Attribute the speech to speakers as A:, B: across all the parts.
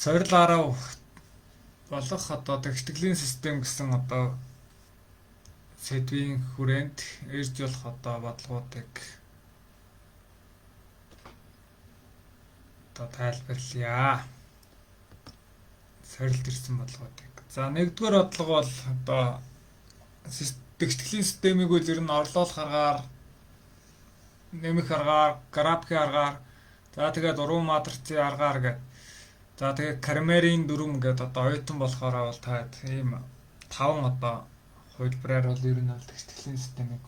A: сорилаараа болох одоо тэгштгэлийн систем гэсэн одоо сэдвийн хүрээнд ирж болох одоо бодлогуудыг одоо тайлбарлая. Сорилт ирсэн бодлогуудыг. За нэгдүгээр бодлого бол одоо тэгштгэлийн системийг үл ер нь орлуулах аргаар, нэмэх аргаар, графикийн аргаар, за тэгээд уран матрицын аргаар гэдэг. За тэгээд Кармерийн дүрм гэдэг одоо оюутан болохоор бол та ийм 5 одоо хувилбараар бол ер нь бол тэгштгэлийн системийг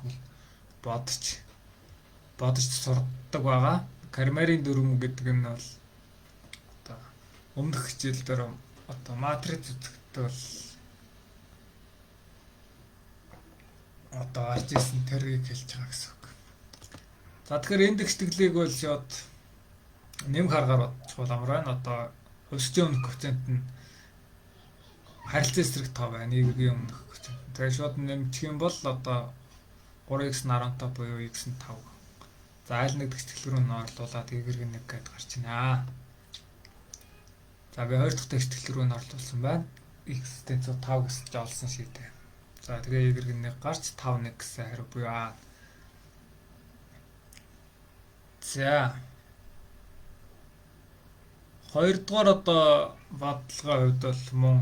A: бодож сурдаг байгаа. Кармерийн дүрм гэдэг нь бол одоо өмнөх хичээлдэр одоо матриц үзэхдээ бол одоо гарч ирсэн тэргийг хэлж байгаа гэсэн үг. За тэгэхээр энэ тэгштэглийг бол шууд нэмэх аргаар бодчих боломжтой байна. Одоо өсчийн өмнөх коэффициент нь харилцан эсрэг 5 байна. Y-ийн өмнөх коэффициент. Тэгэхээр шууд нэмчих юм бол одоо 3x нь 15 буюу x нь 5. За аль нэг тэгштгэл рүү нь орлуулад y-ийг 1 гэдээ гарч байна. За би хоёр дахь тэгштгэл рүү нь орлуулсан байна. X тэнцүү 5 гэсэн чинь олсон шийдэ. За тэгээ y-ийг 1 гарч 5 1 гэсэн хариу буюу А. За хоёрдугаар одоо бодлогын хувьд бол мөн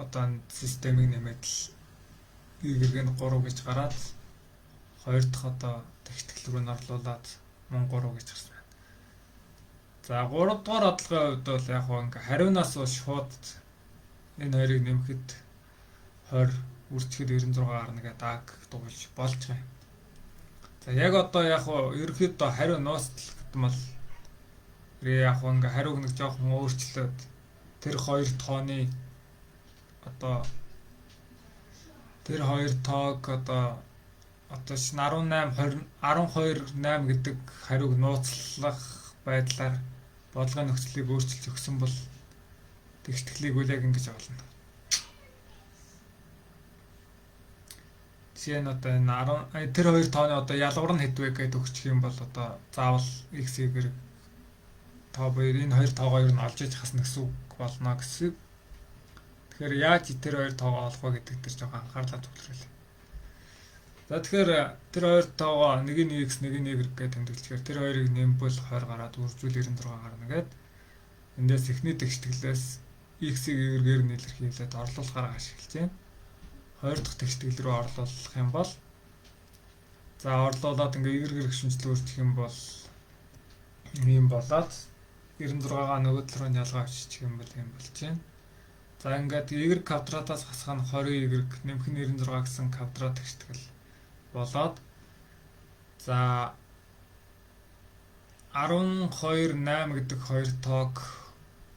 A: одоо системийг нэмээд л y-ийг 3 гэж гараад хоёр дахь одоо тэгштгэл рүү нь орлуулад мөн 3 гэж гарсан байна. За 3 дугаар бодлогын хувьд бол яг хоо ингээ хариунаас шууд энэ хоёрыг нэмэхэд 20 үрчихэд 96 гарна гэдэг аг дугуйлж болж байгаа юм. За яг одоо яг хоо ерөөхдөө хариу нууцлах гэдэг нь яг хоо ингээ хариуг нэг жоохон өөрчлөөд тэр хоёр тооны одоо тэр хоёр тоог одоо 18 20 12 8 гэдэг хариуг нууцлах байдлаар бодлогын нөхцөлийг өөрчилж өгсөн бол тэгштгэлийг үл яг ингэж олно. Жишээ нь одоо энэ тэр хоёр тооны одоо ялгуур нь хэдвэ гэдээ өгчих юм бол одоо заавал x y тоо хоёр энэ хоёр тоогоо ер нь олж иж хасна гэсэн үг болно гэсэн. Тэгэхээр яаж тэр хоёр тоогоо олох вэ гэдэг дээр жоохон анхаарлаа төвлөрүүлээ. За тэгэхээр тэр хоёр тоогоо нэг нь x нэг нь y гэж тэмдэглэхээр тэр хоёрыг нэмбэл 20 гараад үржүүл 96 гарна гэдэг. Эндээс эхний тэгштэглээс x-ийг y-гээр нь илэрхийлээд орлуулахаар ашиглаж байна. Хоёр дахь тэгштгэл рүү орлуулах юм бол за орлуулад ингээ y-гээр шинжлэл өөрчлөх юм бол ийм болоод 96-гаа нөгөө талруу нь ялгаа авчиж юм бол юм болж байна. За ингээд y квадратаас хасах нь 20y нэмэх нь 96 гэсэн квадрат тэгштгэл болоод за 12 8 гэдэг хоёр тоог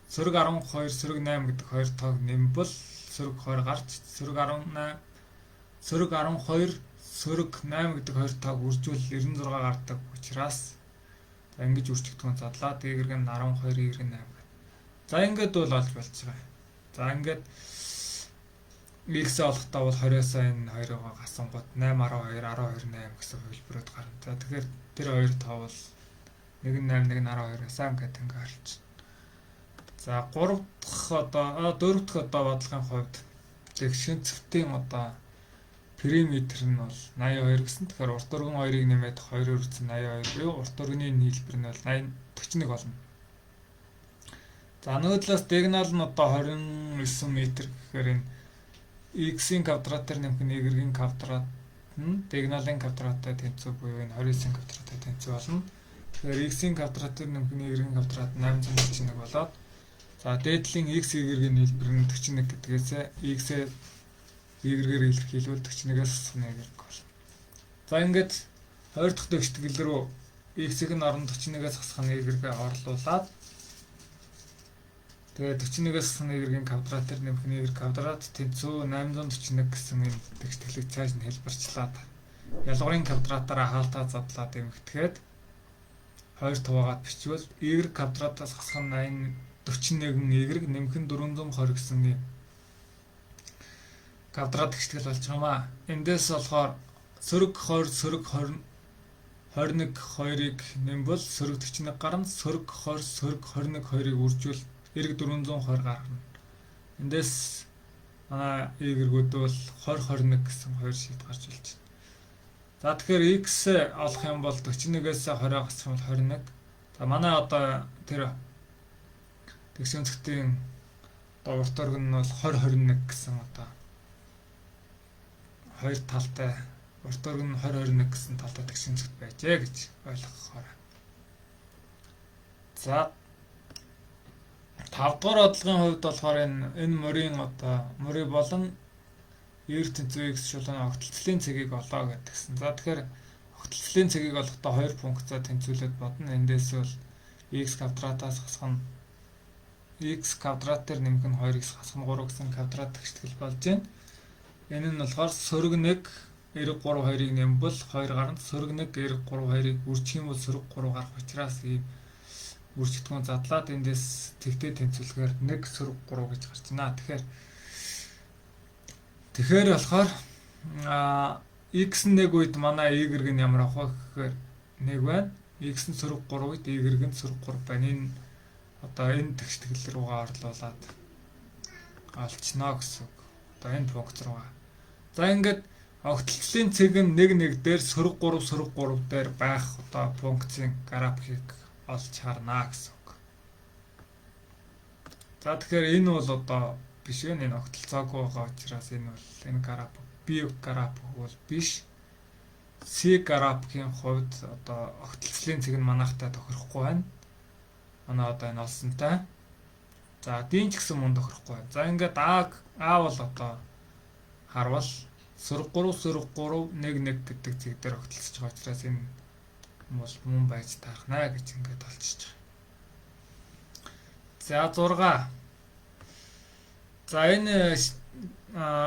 A: сөрөг 12 сөрөг 8 гэдэг хоёр тоог нэмбэл сөрөг 20 гарч сөрөг 18 сөрөг 12 сөрөг 8 гэдэг хоёр тоог үржүүл 96 гардаг учраас за ингэж үржигдэх нь задлаа дээгэрг нь 12 98 гэдэг. За ингээд бол олж болж байгаа. За ингээд x олохдоо бол 20-оос энэ 2-ыг гасангууд 8 12 12 8 гэсэн хувилбарууд гарна. За тэгэхээр тэр хоёр тоо бол 1 8 1 12-аас ингээд ингээ олчихно. За 3 дахь одоо 4 дахь одоо бодлогын хувьд тэгшин цэвтийн одоо периметр нь бол 82 гэсэн. Тэгэхээр урт өргөн 2-ыг нэмээд 2-оор үрцэн 82 буюу урт өргөний нийлбэр нь бол 80 41 болно. За нөгөө талаас диагонал нь одоо 29 м гэхээр энэ x-ийн квадратаар нэмэх нь y-ийн квадрат нь диагоналын квадраттай тэнцүү буюу энэ 29-ийн квадраттай тэнцүү болно. Тэгэхээр x-ийн квадратаар нэмэх нь y-ийн квадрат 841 болоод за дээдлийн x y-ийн нийлбэр нь 41 гэдгээс x-ээ y-гээр илэрхийлвэл 41-ээс хасах нь y болно. За ингээд хоёр дахь тэгштгэл рүү x-ийг нь орон 41-ээс хасах нь y-гээ орлуулад тэгээд 41-ээс хасах нь y-ийн квадратаар нэмэх нь y квадрат тэнцүү 841 гэсэн энэ тэгштэглийг цааш нь хэлбэрчлээд ялгуурын квадратаараа хаалтаа задлаад эмэгтэхэд хоёр туваагаад бичвэл y квадратаас хасах нь 41 y нэмэх нь 420 гэсэн юм квадрат тэгштгэл болж байгаа маа. Эндээс болохоор сөрөг 20 сөрөг 20 21 2-ыг нэмбэл сөрөг 41 гарна. Сөрөг 20 сөрөг 21 2-ыг үржүүл эрг 420 гарна. Эндээс манай y-гүүд бол 20 21 гэсэн хоёр шийд гарч ирж байна. За тэгэхээр x олох юм бол 41-ээс 20 гасах юм бол 21. За манай одоо тэр тэгш өнцгтийн одоо урт оргин нь бол 20 21 гэсэн одоо хоёр талтай урт оргин нь 20 21 гэсэн талтай тэгш өнцгт байжээ гэж ойлгохоор. За 5 дугаар одлогын хувьд болохоор энэ мөрийн одоо мөрий болон ер тэнцвэр x шулуун огтлцлын цэгийг олоо гэдгсэн. За тэгэхээр огтлцлын цэгийг олохдоо 2 функцаа тэнцвүүлээд бодно. Эндээс бол x квадратаас хасах нь x квадрат дээр нэмэх нь 2x хасах нь 3 гэсэн квадрат тэгштгэл болж байна. Энэ нь болохоор сөрөг 1 эрг 3 2-ыг нэмбэл 2 гарна. Сөрөг 1 эрг 3 2-ыг үржих юм бол сөрөг 3 гарах учраас ийм үржигдэхүүн задлаад эндээс тэгтээ тэнцвүүлэхээр 1 сөрөг 3 гэж гарч байна. Тэгэхээр болохоор x нь 1 үед манай y нь ямар авах вэ гэхээр 1 байна. X нь сөрөг 3 үед y нь сөрөг 3 байна. Энэ одоо энэ тэгштгэл рүүгээ орлуулад олчно гэсэн үг. Одоо энэ функц руугаа. За ингээд огтлцлын цэг нь 1 1 дээр сөрөг 3 дээр байх одоо функцийн графикийг олж харна гэсэн үг. За тэгэхээр энэ бол одоо биш вэ? Энэ огтлцоогүй байгаа учраас энэ бол энэ график B график бол биш. C графикийн хувьд одоо огтлцлын цэг нь манайхтай тохирохгүй байна. Манай одоо энэ олсонтай. За D ч гэсэн мөн тохирохгүй байна. За ингээд А бол одоо харвал сөрөг 3 1 1 гэдэг цэг дээр огтлцож байгаа учраас энэ бол мөн байж таархна гэж ингээд олчиж байгаа. За 6. За энэ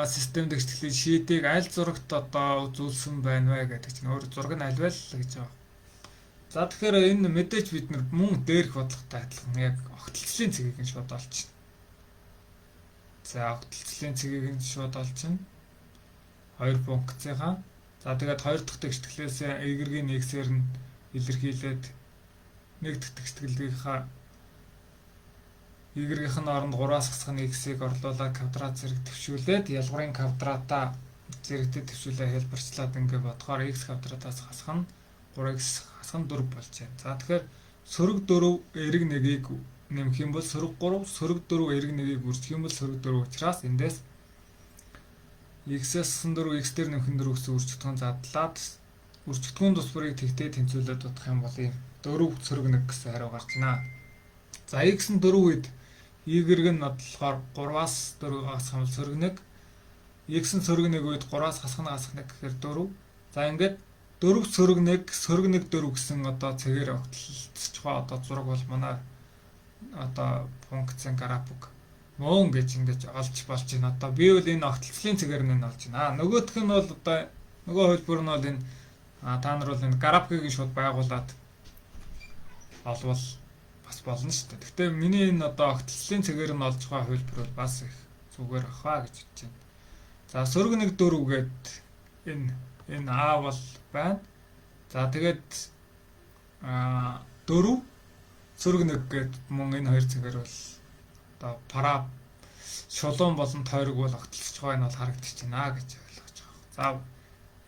A: систем тэгштгэлийн шийдийг аль зурагт одоо үзүүлсэн байна вэ гэдэг чинь өөр зураг нь аль вэ л гэж байгаа. За тэгэхээр энэ мэдээж бид нар мөн дээрх бодлоготой адилхан яг огтлцлын цэгийг нь шууд олчихно. За огтлцлын цэгийг нь шууд олчихно. Хоёр функцийнхаа. За тэгээд хоёр дахь тэгшгэлээс y-ийн x-ээр нь илэрхийлээд нэг дахь тэгшгэлийнхаа y-ийнх нь оронд 3-аас хасах нь x-ийг орлуулаад квадрат зэрэг төвшүүлээд ялгарын квадратаа зэрэгтэй төвшүүлээ хэлбэрчлээд ингээд бодохоор x квадратаас хасах нь 3x хасах нь 4 болж байна. За тэгэхээр сөрөг 4 эрг 1-ийг нэмэх юм бол сөрөг 3 сөрөг 4 эрг 1-ийг үржих юм бол сөрөг 4 учраас эндээс x-ээс 4 x дээр нэмэх нь 4 гэсэн үржигдэхүүн задлаад үржигдэхүүн тус бүрийг тэгтээ тэнцвүүлээд бодох юм бол ийм 4 сөрөг 1 гэсэн хариу гарч байна. За x нь 4 үед y-г нь бодлохоор 3-аас 4 хасах юм бол сөрөг 1. X нь сөрөг 1 үед 3-аас хасах 1 гэхээр 4. За ингээд 4 сөрөг 1 сөрөг 1 4 гэсэн одоо цэгээр огтлцож байгаа одоо зураг бол манай одоо функцийн график мөн гэж ингэж олж болж байна. Одоо би бол энэ огтлцлын цэгээр нь олж байна. Нөгөөх нь бол одоо нөгөө хөлбөр нь бол энэ та нар бол энэ графикийг шууд байгуулад олвол бас болно шүү дээ. Гэхдээ миний энэ одоо огтлцлын цэгээр нь олж байгаа хөлбөр бол бас их зүгээр ахаа гэж бодож байна. За сөрөг 1 4 гээд энэ А бол байна. За тэгээд 4 сөрөг 1 гээд мөн энэ хоёр цэгээр бол одоо пара шулуун болон тойрог бол огтлцож байгаа нь бол харагдаж байна гэж ойлгож байгаа. За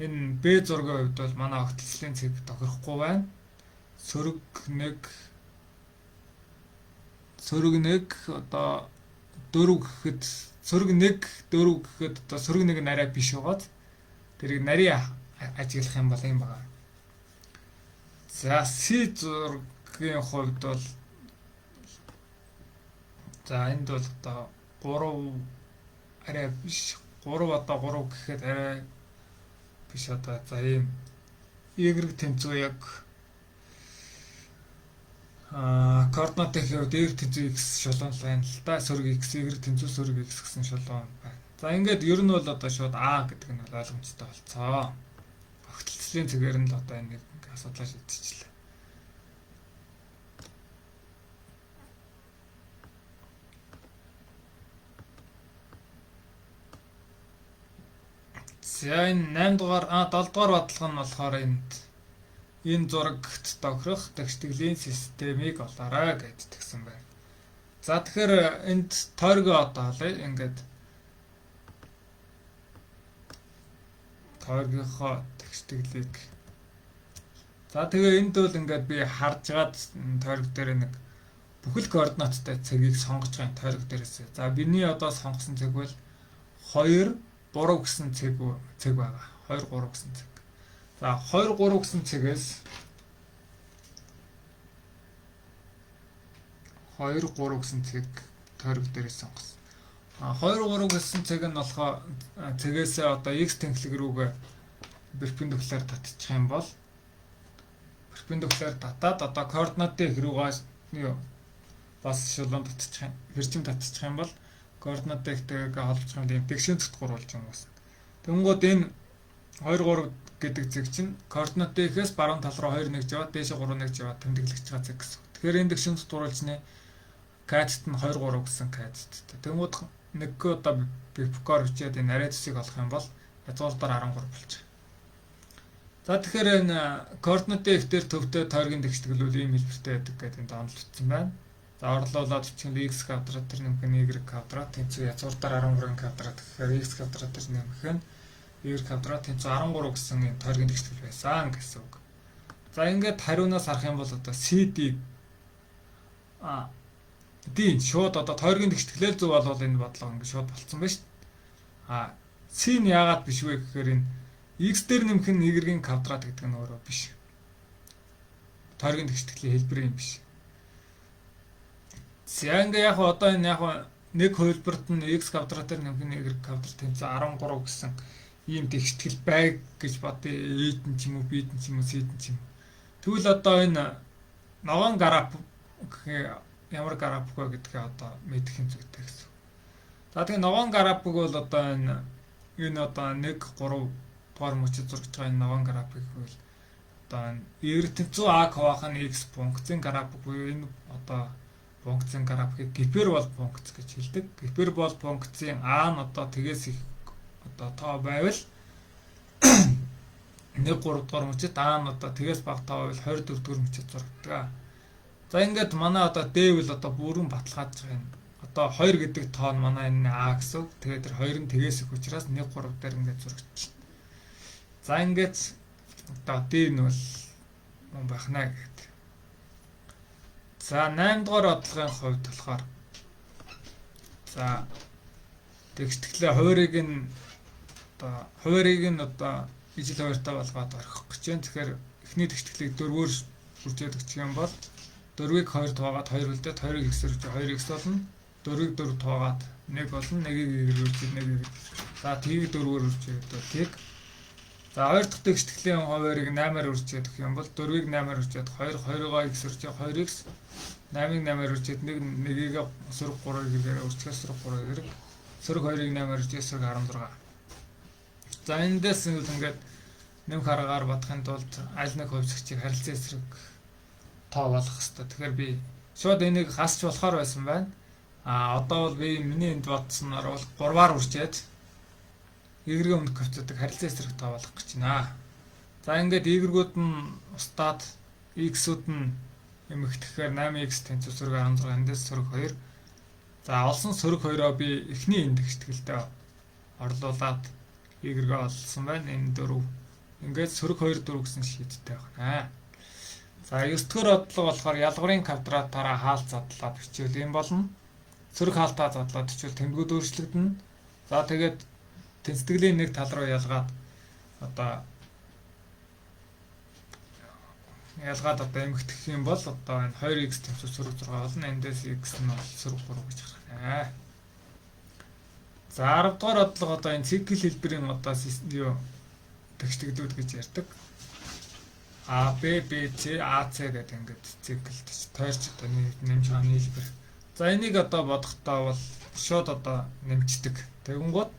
A: энэ Б зургийн хувьд бол манай огтлцлын цэг тохирохгүй байна. Сөрөг 1 одоо 4 гэхэд сөрөг 1 4 гэхэд одоо сөрөг 1 нь арай биш байгаад тэрийг нарийн ажиглах юм бол юм байна. За С зургийн хувьд бол за энд бол одоо 3 арай биш 3 одоо 3 гэхэд арай биш одоо за ийм y тэнцүү яг координатын хувьд y тэнцүү x шулуун байна л да. Сөрөг x y тэнцүү сөрөг x гэсэн шулуун байна. За ингээд ер нь бол одоо шууд А гэдэг нь бол ойлгомжтой болцоо. Огтлцлын цэгээр нь л одоо энэ асуудлаа шийдчихлээ. За энэ 8 дугаар 7 дугаар бодлого нь болохоор энд энэ зурагт тохирох тэгштгэлийн системийг олоорой гэж тэгсэн байна. За тэгэхээр энд тойргоо одоо халаа ингээд тойргийнхоо тэгштэглийг. За тэгээ энд бол ингээд би харж гаад тойрог дээр нэг бүхэл координаттай цагийг сонгож байгаа тойрог дээрээс. За биний одоо сонгосон цаг бол 2 3 гэсэн цаг байгаа. 2 3 гэсэн цаг. За 2 3 гэсэн цагээс 2 3 гэсэн цаг тойрог дээрээс сонгосон. 2 3 гэсэн цаг нь болохоо цагээсээ одоо x тэнхлэг рүүгээ перпендикуляр татчих юм бол перпендикуляр татаад одоо координатын хэрүүгээс бас шулуун татчих юм. Хэрчим татчих юм бол координатын ихтэйгээ холбочих юм ийм тэгшин зүтгүүр болж юм байна. Тэнгүүд энэ 2 3 гэдэг цаг чинь координатын ихээс баруун тал руу 2 нэгж яваад дээшээ 3 нэгж яваад тэмдэглэж байгаа цаг гэсэн. Тэгэхээр энэ тэгшин зүтгүүрлжний катт нь 2 3 гэсэн катттай. Тэнгүүд нэггүй одоо бифкор бичээд энэ ариадсыг олох юм бол язгуурдаар 13 болж байгаа. За тэгэхээр энэ координатын ихтер төвтэй тойргийн тэгштэглүүл ийм хэлбэртэй байдаг гэдэг энд онол бичсэн байна. За орлуулаад бичвэл x квадрат тэр нэмэх нь y квадрат тэнцүү язгуурдаар 13 квадрат гэхээр x квадрат тэр нэмэх нь y квадрат тэнцүү 13 гэсэн энэ тойргийн тэгштгэл байсан гэсэн үг. За ингээд хариунаас харах юм бол одоо CD D шууд одоо тойргийн тэгштэглэл зөв болвол энэ бодлого ингээд шууд болцсон байна шүү дээ. C нь яагаад биш вэ гэхээр энэ x дээр нэмэх нь y-ийн квадрат гэдэг нь өөрөө биш. Тойргийн тэгштгэлийн хэлбэр юм биш. За ингээ яг одоо энэ яг нэг хөлбөрт нь x квадратаар нэмэх нь y квадрат тэнцээ 13 гэсэн ийм тэгштгэл байг гэж бодъё. A-д ч юм уу, B-д ч юм уу, C-д ч юм. Тэгвэл одоо энэ ногоон граф ямар график вэ гэдгээ одоо мэдэх юм зүйтэй гэсэн. За тэгээ ногоон график бол одоо энэ одоо 1 3 дугаар мөчөд зургаж байгаа энэ ногоон график бол одоо y тэнцүү a хаваах нь x функцийн график буюу энэ одоо функцийн графикийг гипербол функц гэж хэлдэг. Гипербол функцийн a нь одоо тэгээс их одоо тоо байвал 1 3 дугаар мөчөд a нь одоо тэгээс бага тоо байвал 24 дугаар мөчөд зурагдаг. За ингээд манай одоо d бол одоо бүрэн баталгааж байгаа юм. Одоо 2 гэдэг тоо нь манай энэ a гэсэн. Тэгээд тэр 2 нь тэгээс их учраас 1 3 дээр ингээд зурагч. За ингээд одоо d нь бол мөн бахна гэдэг. За 8 дугаар бодлогын хувьд болохоор за тэгштэглээ хуваарийг нь одоо ижил хуваартай болгоод орхих гэж байна. Тэгэхээр эхний тэгштэглийг 4-өөр үржээд өгчих юм бол 4-ийг 2 туугаад 2 үлдээд 2-ыг x-ээр үржиж 2x болно. 4-ийг 4 туугаад 1 болно. 1-ийг y-ээр үржиж 1-ийг. За t-ийг 4-өөр үржээд t-ийг. За 2 дахь тэгштгэлийн хуваарийг 8-аар үржээд өгөх юм бол 4-ийг 8-аар үржээд 2 2-оо x үржиж 2x 8-ыг 8-аар үржээд 1-ийг сөрөг 3-ээр үржихээс сөрөг 3-ээр сөрөг 2-ыг 8-аар үржиж сөрөг 16. За эндээс ингээд нэмэх аргаар бодохын тулд аль нэг хувьсгчийг харилцан эсрэг тоо болох хэвээр. Тэгэхээр би шууд энийг хасч болохоор байсан байна. Одоо бол би миний энд бодсноор бол 3-аар үржээд y-ийн өмнөх коэффициентыг харилцан эсрэг тоо болгох гэж байна. За ингээд y-гүүд нь устдаад x-үүд нь эмэгтэхээр 8x тэнцүү сөрөг 16 эндээс сөрөг 2. За олсон сөрөг 2-оо би эхний энэ тэгштгэлдээ орлуулад y-гээ олсон байна. Энэ 4. Ингээд сөрөг 2 4 гэсэн шийдтэй байна. За 9 дугаар бодлого болохоор ялгуурын квадратаараа хаалт задлаад бичвэл юм болно. Сөрөг хаалтаа задлаад бичвэл тэмдгүүд өөрчлөгдөнө. За тэгээд тэнцэтгэлийн нэг тал руу ялгаад одоо эмэгдэх юм бол одоо энэ 2x тэнцүү сөрөг 6 болно. Эндээс x нь сөрөг 3 гэж гарах нэ. За 10 дугаар бодлого одоо энэ цикл хэлбэрийн одоо тэгштэглүүд гэж ярьдаг. А Б Б С А С гэдэг ингээд циклд тойрч одоо нэмж хааны хэлбэр. За энийг одоо бодохдоо бол шууд одоо нэмждэг. Тэгэнгүүт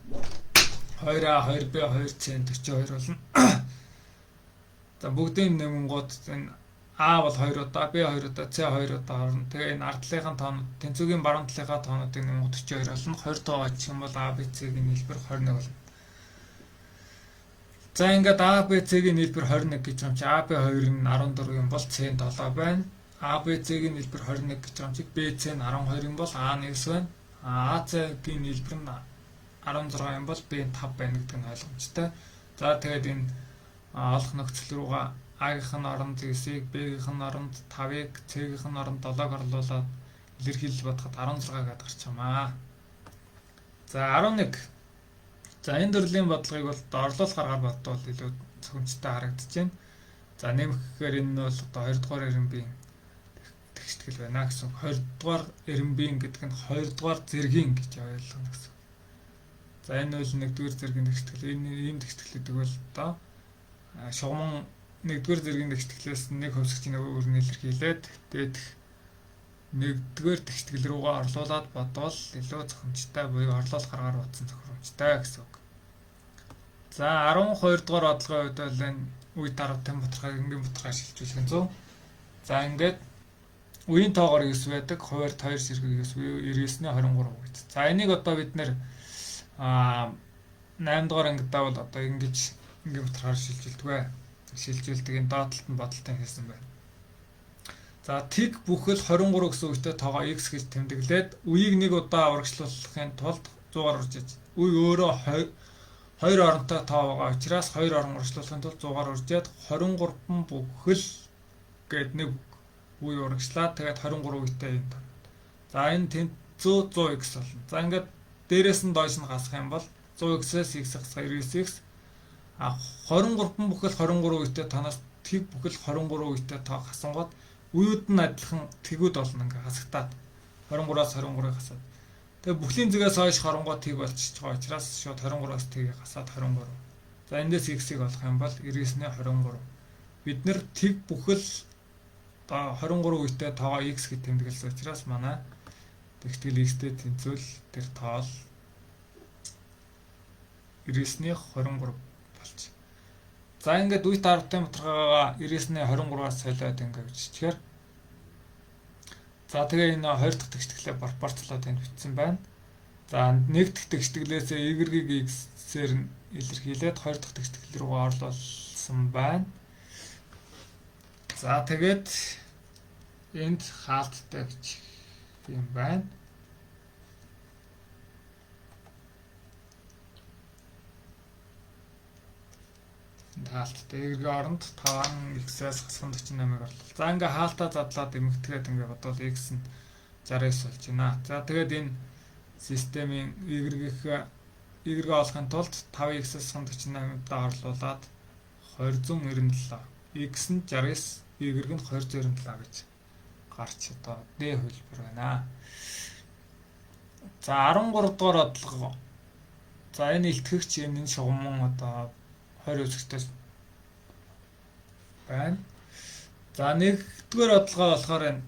A: 2А 2Б 2С 42 болно. За бүгдийн нэмэнгууд энэ А бол 2 удаа, Б 2 удаа, С 2 удаа орно. Тэгээ энэ ард талынхаа тоонууд, тэнцвүүгийн баруун талынхаа тоонуудыг нэмэнгууд 42 болно. 20 тоо очих юм бол А, Б, С-ийн хэлбэр 21 болно. За ингээд А, Б, З-ийн нийлбэр 21 гэж юм чи А, Б 2 нь 14 юм бол С нь 7 байна. А, Б, З-ийн нийлбэр 21 гэж юм чи Б, З нь 12 юм бол А нь 9 байна. А, З-ийн нийлбэр нь 16 юм бол Б нь 5 байна гэдэг нь ойлгомжтой. За тэгээд энэ олох нөхцөл рүүгээ А-гийн оронд 9-ийг, Б-гийн оронд 5-ыг, С-гийн оронд 7-г орлуулад илэрхийлж бодоход 16 гээд гарч юмаа. За 11. За энэ төрлийн бодлогыг бол орлуулах аргаар бодвол илүү цөмжтэй харагдаж байна. За нэмэх гэхээр энэ нь бол одоо 2 дугаар эренбийн тэгштгэл байна гэсэн. 2 дугаар эренбийн гэдэг нь 2 дугаар зэргийн гэж ойлгоно гэсэн. За энэ бол 1 дугаар зэргийн тэгштгэл. Энэ ийм тэгштгэл гэдэг бол одоо шугамн 1 дугаар зэргийн тэгшгэлээс нэг хөвсгчийн нөгөө өрнө илэрхийлээд дээдх 1 дугаар тэгштгэл рүүгээ орлуулад бодвол илүү зохимжтой буюу орлуулах аргаар бодсон зохимжтой гэсэн үг. За 12 дугаар бодлогын хувьд бол энэ үе даруй тэм баталгааг энгийн баталгаар шилжүүлэх нь 100. За ингээд үеийн тоогоор 9 байдаг, хуваарьт 2 сэргийг 9 99-ний 23 гэж. За энийг одоо бид нэр 8 дугаар ангид давал одоо ингэж энгийн баталгаар шилжүүлдэг. Шилжүүлдэг энэ доотлолт нь бодолтой хэлсэн байна. За тэг бүхэл 23 гэсэн үгтэй тоогоо x гэж тэмдэглээд үеийг нэг удаа урагшлуулахын тулд 100-аар урьжээж. Үе өөрөө 2 оронтой тоо байгаа учраас 2 орон урагшлуулахын тулд 100-аар урьжээд 23 бүхэл гээд нэг үе урагшлаад тэгээд 23 үетэй юм тоо. За энэ тэнцүү 100x болно. За ингээд дээрээс нь доош нь гасах юм бол 100x-ээс x гасах 99x 23 бүхэл 23 үетэй танаас тэг бүхэл 23 үетэй тоо хасангууд үеуд нь адилхан тэгүүд болно ингээ хасагтаад 23-аас 23-ыг хасаад. Тэгээ бүхлийн зэгээс хойш 23 тэг болчихж байгаа учраас шууд 23-аас тэгийг хасаад 23. За эндээс x-ийг олох юм бол 99-ний 23. Бид нэр тэг бүхэл 23 үетэй тоогоо x гэж тэмдэглэсэн учраас манай тэгтгэл x-тэй тэнцвэл тэр тоол 99-ний 23 болж. За ингээд үе даруйтай матрагаа 99-ний 23-аас солиод ингээд биччихээр. За тэгээ энэ 2 дахь тэгшгэлээ пропорцлоод энд бичсэн байна. За 1 дахь тэгшгэлээсээ y-ийг x-ээр нь илэрхийлээд 2 дахь тэгшгэлээр рүү орлуулсан байна. За тэгээд энд хаалттай гэж юм байна. Хаалттай y-ийн оронд 5x-ээс хасах 48-ыг орлуул. За ингээ хаалтаа задлаад эмэгтэйгээд ингээ бодвол x нь 69 болж байна. За тэгээд энэ системийн y-ийг олохын тулд 5x-ээс 48-д орлуулад 297. X нь 69, y-ийг нь 297 гэж гарч одоо D хөлбөр байна. За 13 дугаар бодлого. За энэ илтгэгч энэ шугамн одоо 20 үзэгтэй байна. За нэгдүгээр бодлогоо болохоор энэ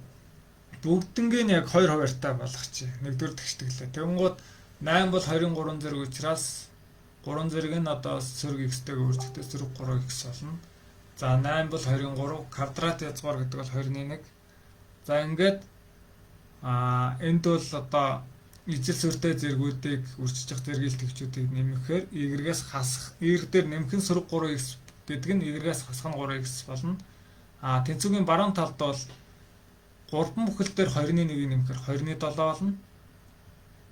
A: бүгднгийн яг 2 хуваартай болгочих. Нэгдүгээр тэгшдэглээ. Тэгэнгუთ 8 бол 23 зэрэг учраас 3 зэрэг нь одоо сөрөг x-тэйг өөрчлөлтөө сөрөг 3x болно. За 8 бол 23, квадрат язгаар гэдэг бол 21. За ингээд энд бол одоо ижил сүртэй зэргүүдийг үржиж зэргийг төвчүүдийг нэмэхээр y-гээс хасах y дээр нэмэх нь сөрөг 3x гэдэг нь y-гээс хасах нь 3x болно. Тэнцвүүгийн баруун талд бол 3 бүхэл дээр 2-ны 1-ийг нэмэхээр 2-ны 7 болно.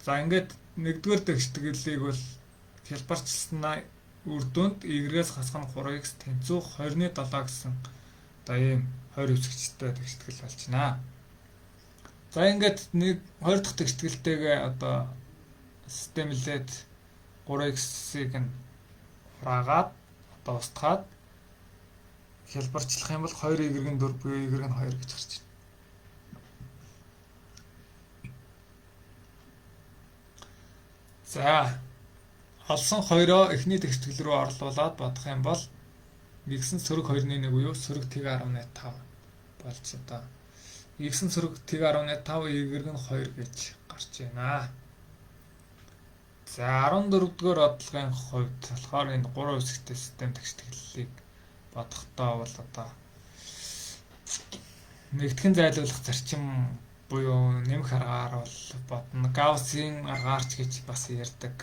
A: За ингээд нэгдүгээр тэгшгэлийг бол хялбарчилснаа үр дүнд y-гээс хасах нь 3x тэнцүү 2-ны 7 гэсэн одоо ийм 20 үсгчтэй тэгшгэл болж байна. За ингээд нэг 2 дахь тэгшгэлтэйгээ одоо системлээд 3x-ийг нь хураагаад одоо устгаад хялбарчлах юм бол 2y-ийн 4 буюу y-ийн 2 гэж гарч байна. За олсон 2-оо эхний тэгшгэл рүү орлуулад бодох юм бол x-н сөрөг 2-ны 1 буюу сөрөг тэг 15 болж одоо x-н сөрөг тэг 15 y-ийн 2 гэж гарч байна. За 14-р бодлогын хувьд болохоор энэ 3 үсэгтэй систем тэгшгэлийг бодохдоо бол одоо нэгтгэн зайлуулах зарчим буюу нэмэх аргаар бол бодно. Гауссийн аргаарч гэж бас ярьдаг.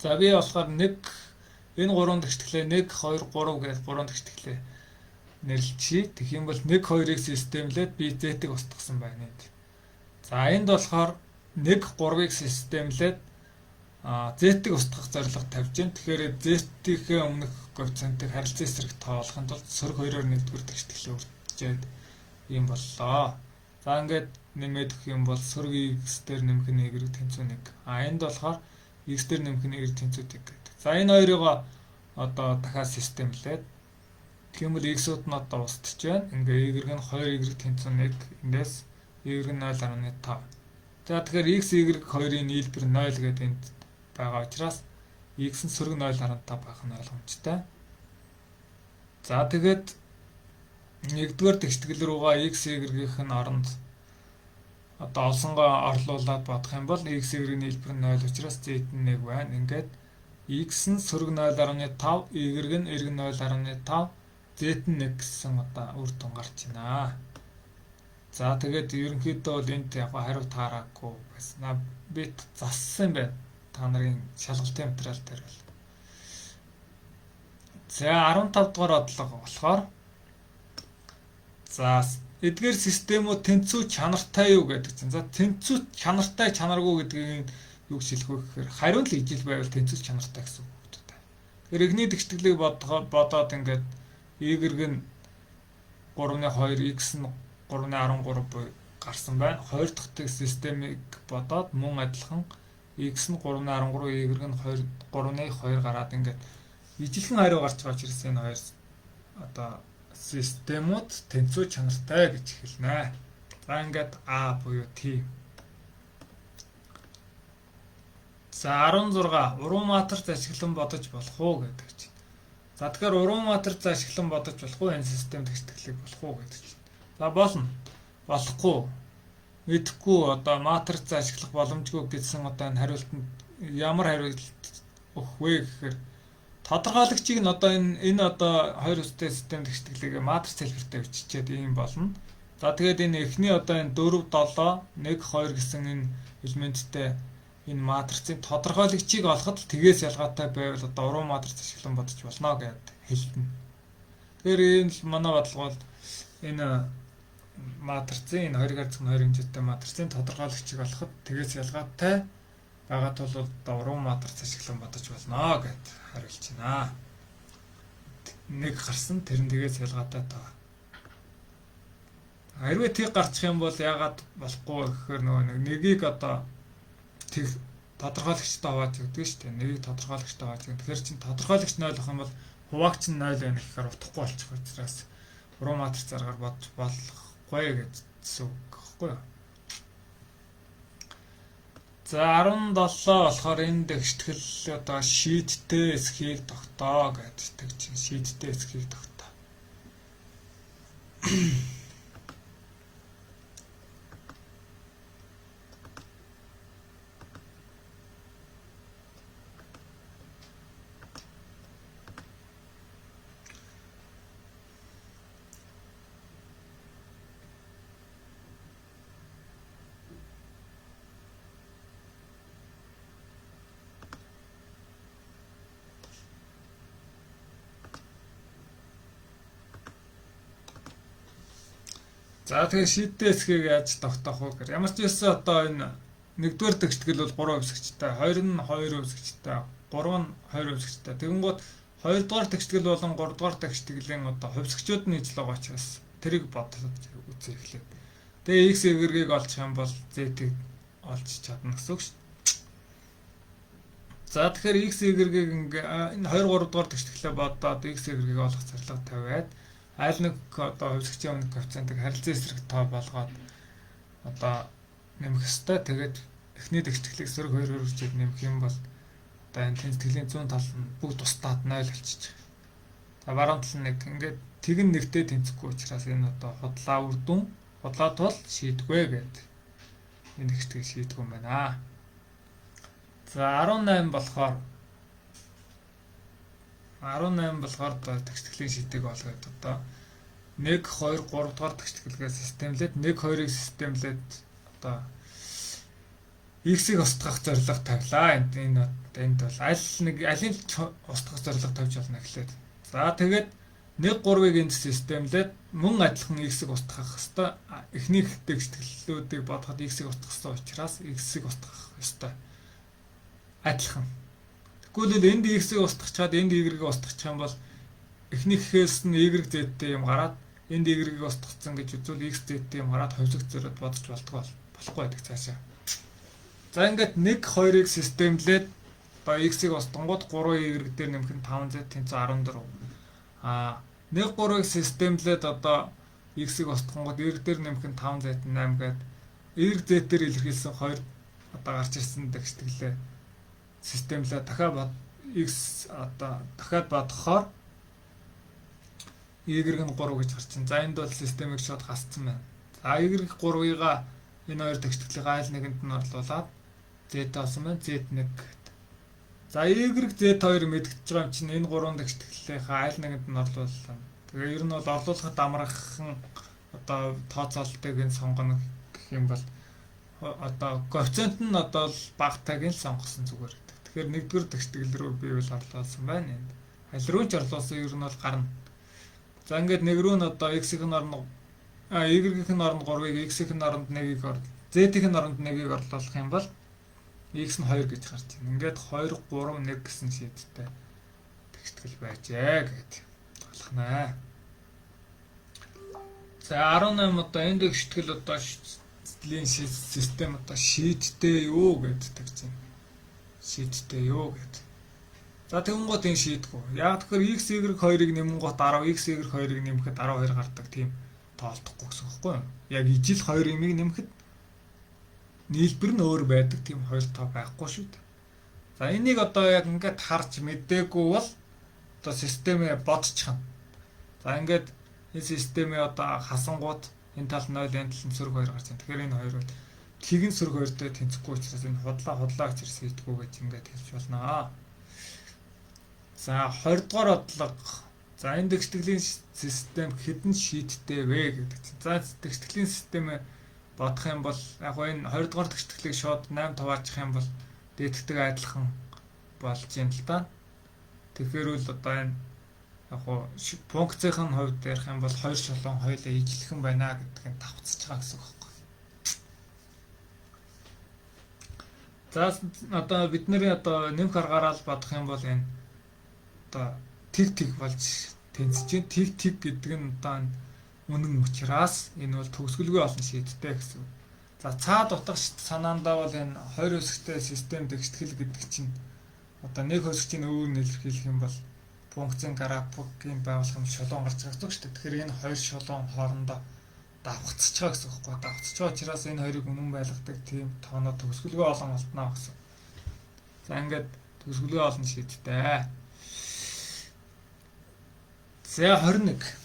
A: За би болохоор нэг Энэ 3 тэгштэглээ 1 2 3 гэж 3 тэгштэглээ нэрлэлчихье. Тэгэх юм бол 1 2-ыг системлээд би z-ийг устгасан байна. За энд болохоор 1 3-ыг системлээд z-ийг устгах зорилго тавьж байна. Тэгэхээр z-ийн өмнөх коэффициентийг харилцан эсрэг тоолохын тулд сөрөг 2-оор 1-р тэгштэглээ үржээд юм боллоо. За ингээд нэмээд өгөх юм бол сөрөг x дээр нэмэх нь y тэнцүү 1. Энд болохоор x дээр нэмэх нь y тэнцүү 1 гэдэг. За энэ хоёрыг одоо дахиад системлээд тэгэх юм бол x-ууд нь одоо устж байна. Ингээ y нь 2y тэнцүү 1 эндээс y нь 0.5. За тэгэхээр x y 2-ын нийлбэр 0 гэдэг энд байгаа учраас x нь сөрөг 0.5 байх нь ойлгомжтой. За тэгээд нэгдүгээр тэгштгэл рүүгээ x y-ийн оронд одоо олсонгоо орлуулад бодох юм бол x y-ийн нийлбэр нь 0 учраас z нь 1 байна. Ингээд x нь сөрөг 0.5, y нь эрг 0.5, z нь 1 гэсэн одоо үр дүн гарч байна. За тэгээд ерөнхийдөө бол энд яг хариу таараагүй байсан. Би зассан байна. Та нарын шалгалтын материал дээр бол. За 15 дугаар бодлого болохоор за эдгээр системүүд тэнцүү чанартай юу гэдэг чинь. За тэнцүү чанартай чанаргүй гэдгийг юу гэж хэлэх вэ гэхээр хариун л ижил байвал тэнцүү чанартай гэсэн үг байна. Тэгэхээр эхний тэгштэглийг бодоод ингээд y нь 3.2 x нь 3.13 буй гарсан байна. Хоёр дахь системийг бодоод мөн адилхан x нь 3.13 y нь 3.2 гараад ингээд ижилхэн хариу гарч байгаа учраас энэ хоёр одоо системүүд тэнцүү чанартай гэж хэлнэ. За ингээд A буюу T. За 16 уран матриц ашиглан бодож болох уу гэдэг чинь. За тэгэхээр уран матриц ашиглан бодож болох уу энэ систем тэгштэглийг болох уу гэдэг чинь. За болно. Болохгүй. Мэдэхгүй одоо матриц ашиглах боломжгүй гэсэн одоо энэ хариултанд ямар хариулт өгөх вэ гэхээр тодорхойлогчийг нь одоо энэ одоо хоёр үстэй систем тэгштэглийг матриц хэлбэртэй биччихээд ийм болно. За тэгээд энэ эхний одоо энэ 4 7 1 2 гэсэн энэ элементтэй энэ матрицын тодорхойлогчийг олоход тгээс ялгаатай байвал одоо уран матриц ашиглан бодож болно гэд хэлнэ. Тэгэхээр энэ манай бодлого бол энэ матрицын энэ 2 гарцын 2 хэмжээтэй матрицын тодорхойлогчийг олоход тгээс ялгаатай байгаа тул одоо уран матриц ашиглан бодож болно гэд хариулж байна. Нэг гарсан тэр нь тгээс ялгаатай таа. Хэрвээ тэг гарчих юм бол яагаад болохгүй гэхээр нөгөө нэгийг одоо тэг тодорхойлогчтой хувааж өгдөг шүү дээ. Нэгийг тодорхойлогчтой хувааж өгдөг. Тэгэхээр чинь тодорхойлогч 0 болох юм бол хуваагч нь 0 байх гэхээр утахгүй болчих учраас уран матриц аргаар бодож болохгүй гэсэн үг гэхгүй юу? За 17 болохоор энэ тэгштгэл одоо шийдтэй эсхийг тогтоо гэдэг чинь шийдтэй эсхийг тогтоо. За тэгэхээр шийдтэй эсхийг яаж тогтоох вэ гэхээр ямар ч байсан одоо энэ нэгдүгээр тэгштгэл бол 3 хэсэгчтэй, 2 нь 2 хэсэгчтэй, 3 нь 2 хэсэгчтэй. Тэгэнгუთ 2 дугаар тэгштгэл болон 3 дугаар тэгштгэлийн одоо хувьсгчуд нь ижил байгаа учраас тэрийг бодоод үзэх эхлэв. Тэгээ x y-ийг олчих юм бол z-ийг олж чадна гэсэн үг шүү. За тэгэхээр x y-ийг ингээ энэ 2 3 дугаар тэгшгэлээ бодоод x y-ийг олох зорилго тавиад аль нэг одоо хувьсгчийн өмнөх коэффициентыг харилцан эсрэг тоо болгоод одоо нэмэх ёстой. Тэгээд эхний тэгшгэлийг сөрөг 2-оор үржиж нэмэх юм бол одоо энэ тэнцвэрлэлийн зүүн тал нь бүгд тусдаад 0 болчих. За баруун тал нь 1. Ингээд тэг нь нэгтэй тэнцэхгүй учраас энэ одоо худлаа үр дүн худлаа тул шийдвэ гэдэг. Энэ тэгшгэлийг шийдэх юм байна. За 18 болохоор тэгштгэлийн шийдэг болгоод одоо 1 2 3 дугаар тэгшгэлгээ системлээд 1 2-ыг системлээд одоо x-ийг устгах зорилго тавилаа. Энд бол алийг устгах зорилго тавьж болно гэхлээр. За тэгээд 1-3-ыг энд системлээд мөн адилхан x-ийг устгах хэвээр эхний тэгшгэлүүдийг бодоход x-ийг устгах хэвээр учраас x-ийг устгах хэвээр адилхан. Тэгвэл энд x-ийг устгахчаад энд y-ийг устгах юм бол эхнийхээс нь y z-тэй юм гараад энд y-ийг устгацсан гэж үзвэл x z-тэй юм гараад ховсог зөрөд бодож болтгоо болохгүй байдаг цаашаа. За ингээд 1-2-ыг системлээд одоо x-ийг устгангууд 3y дээр нэмэх нь 5z тэнцээ 14. 1-3-ыг системлээд одоо x-ийг устгангууд y дээр нэмэх нь 5z 8 гээд y z дээр илэрхийлсэн 2 одоо гарч ирсэн тэгшгэлээ системлээ дахиад x одоо дахиад бодохоор y-г нь 3 гэж гарч ин. За энд бол системийг шууд хасцсан байна. За y-г 3-ыг энэ хоёр тэгшгэлийг айл нэгэнд нь орлуулад z болсон байна. Z1 гэдэг. За y z2 мэдгэж байгаа юм чинь энэ 3 тэгшгэлийнхээ айл нэгэнд нь орлуулсан. Тэгээ ер нь бол орлуулахад амархан одоо тооцоолтыг нь сонгоно гэх юм бол одоо коэффициент нь одоо багтайг нь сонгосон зүгээр. Тэгэхээр нэгдүгээр тэгшгэл рүү бивэл орлуулсан байна энд. Аль руу ч орлуулсан ер нь бол гарна. За ингээд нэг рүү нь одоо x-ийн оронд y-ийн оронд 3-ыг x-ийн оронд 1-ийг z-ийн оронд 1-ийг орлуулах юм бол x нь 2 гэж гарч байна. Ингээд 2 3 1 гэсэн шийдтэй тэгшгэл байжээ гэд болгоно. За 18 одоо энэ тэгшгэл одоо систем одоо шийдтэй юу гэдэг чинь. Шийдтэй юу гэдэг. За тэгэнгუთ энэ шийдгүү. Яг тэгэхээр x y2-ыг нэмэнгуут 10 x y2-ыг нэмэхэд 12 гардаг тийм тоолдохгүй гэсэн үг байхгүй юу? Яг ижил 2 имийг нэмэхэд нийлбэр нь өөр байдаг тийм хоёр тоо байхгүй шүү дээ. За энийг одоо яг ингээд харж мэдээгүй бол одоо системээ бодчихно. За ингээд энэ системээ одоо хасангууд энэ тал 0 энэ тал нь сөрөг 2 гарч байна. Тэгэхээр энэ хоёр бол тэгэн сөрөг 2-тэй тэнцэхгүй учраас энэ худлаа гэж шийдгүү гэж ингээд хэлж болно. За 20 дугаар бодлого. За энэ тэгшгэлийн систем хэдэн шийдтэй вэ гэдэг чинь. За тэгшгэлийн системээ бодох юм бол яг энэ 20 дугаар тэгшгэлийг шууд 8 таваачих юм бол дээдтэй адилхан болж юм л да. Тэгэхээр үл одоо энэ яг функцийн хувьд ярих юм бол 2 шолон хоёулаа ижлэхэн байна гэдгийг давцаж байгаа гэсэн үг байхгүй. За одоо бидний одоо нэмэх аргаараа л бодох юм бол энэ одоо тэг болж тэнцэж тэг гэдэг нь одоо үнэн учраас энэ бол төгсгөлгүй олон шийдтэй гэсэн. За цаад утга санаандаа бол энэ 20 хэсэгтэй систем тэгштгэл гэдэг чинь одоо нэг хэсгийн өвөр нэлэрхийлэх юм бол функцийн графикийн байгууллага шолон гарч байгаа шүү дээ. Тэгэхээр энэ хоёр шолон хоорондоо давхцаж байгаа гэсэн үг байхгүй. Давхцаж байгаа учраас энэ хоёрыг үнэн байлгадаг тийм тооноо төгсгөлгүй олон олдноо гэсэн. За ингээд төгсгөлгүй олон шийдтэй. За 21.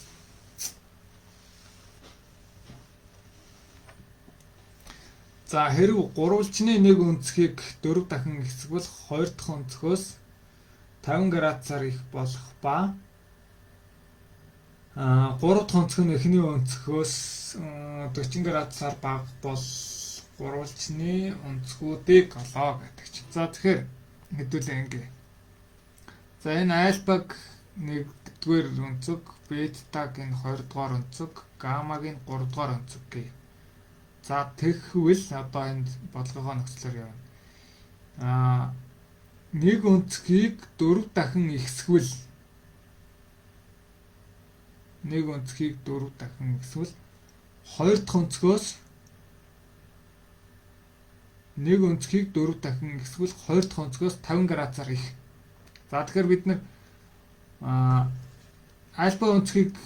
A: За хэрв гурвалжны нэг өнцгийг 4 дахин хэсгвэл 2 дахь өнцгөөс 50 градусаар их болох ба 3 дахь өнцг нь эхний өнцгөөс 40 градусаар бага бол гурвалжны өнцгүүдийг олоо гэдэг чинь. За тэгэхээр хэдүүлээ ингээ. За энэ альфаг 1-р өнцөг, бетаг энэ 2-р өнцөг, гаммаг энэ 3-р өнцөг гээ. За тэгвэл одоо энд бодлогоо нөхцлөөр явна. Нэг өнцгийг 4 дахин ихсгвэл 2 дахь өнцгөөс 50 градусаар их. За тэгэхээр бид нар альфа өнцгийг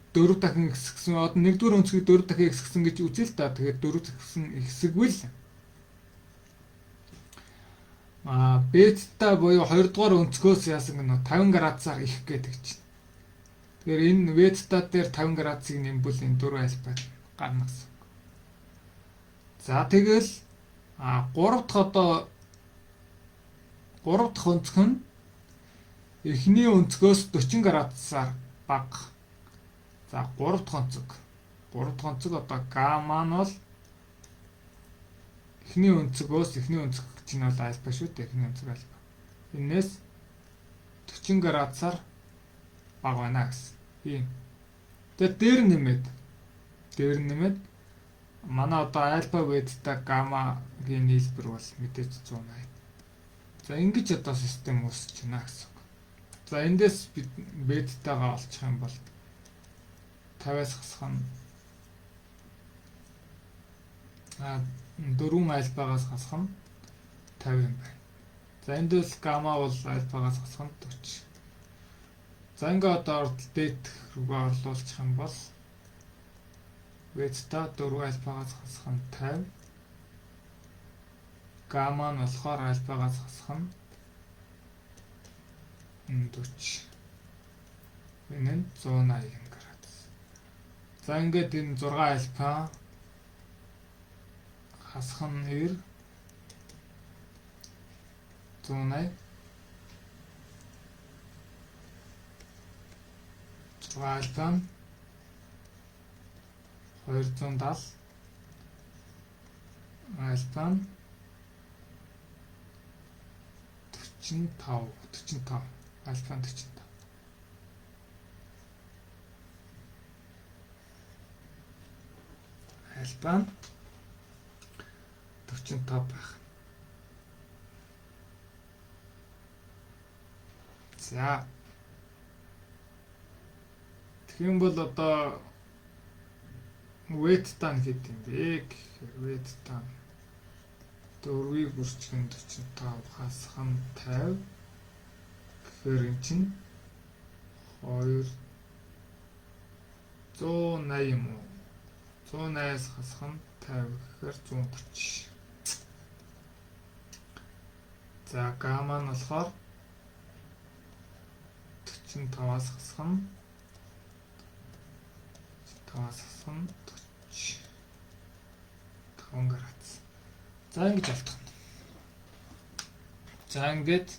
A: 4 дахин ихсгсэн, одоо 1-р өнцгийг 4 дахин ихсгсэн гэж үзье л да. Тэгэхээр 4 дахин ихсгвэл бета буюу 2-р өнцгөөс яасан гэнэ 50 градусаар их гэдэг чинь. Тэгэхээр энэ бета дээр 50 градусыг нэмбэл энэ 4 альфа гарна гэсэн. За тэгэл 3 дахь өнцг нь эхний өнцгөөс 40 градусаар бага. За 3 дахь өнцөг одоо гамма нь бол эхний өнцгөөс эхний өнцөг чинь бол альфа шүү дээ. Эхний өнцөг альфа. Энээс 40 градусаар бага байна гэсэн. Тийм. Тэгээд дээр нэмээд манай одоо альфа, бета, гаммагийн нийлбэр бол мэдээж 180. За ингэж одоо систем үүсэж байна гэсэн. За эндээс бид бетагаа олчих юм бол 50-аас хасах нь 4 альфагаас хасах нь 50 юм байна. За эндээс гамма бол альфагаас хасах нь 40. За ингээ одоо дээд рүүгээ орлуулчих юм бол бета 4 альфагаас хасах нь 50. Гамма нь болохоор альфагаас хасах нь 40. Энэ нь 180 градус. За ингээд энэ 6 альфа хасах нь 90 180 6 альфа 270 альфа 45 альфа 45 альфа 45 байх. За тэгэх юм бол одоо weight тань хэд юм бэ гэхээр weight тань 4-ийг бүрчгэн 45 хасах нь 50 гэхээр эн чинь 180 юм уу? 180-аас хасах нь 50 гэхээр 130. За гамма нь болохоор 45-аас хасах нь 45 градус. За ингэж автах. За ингээд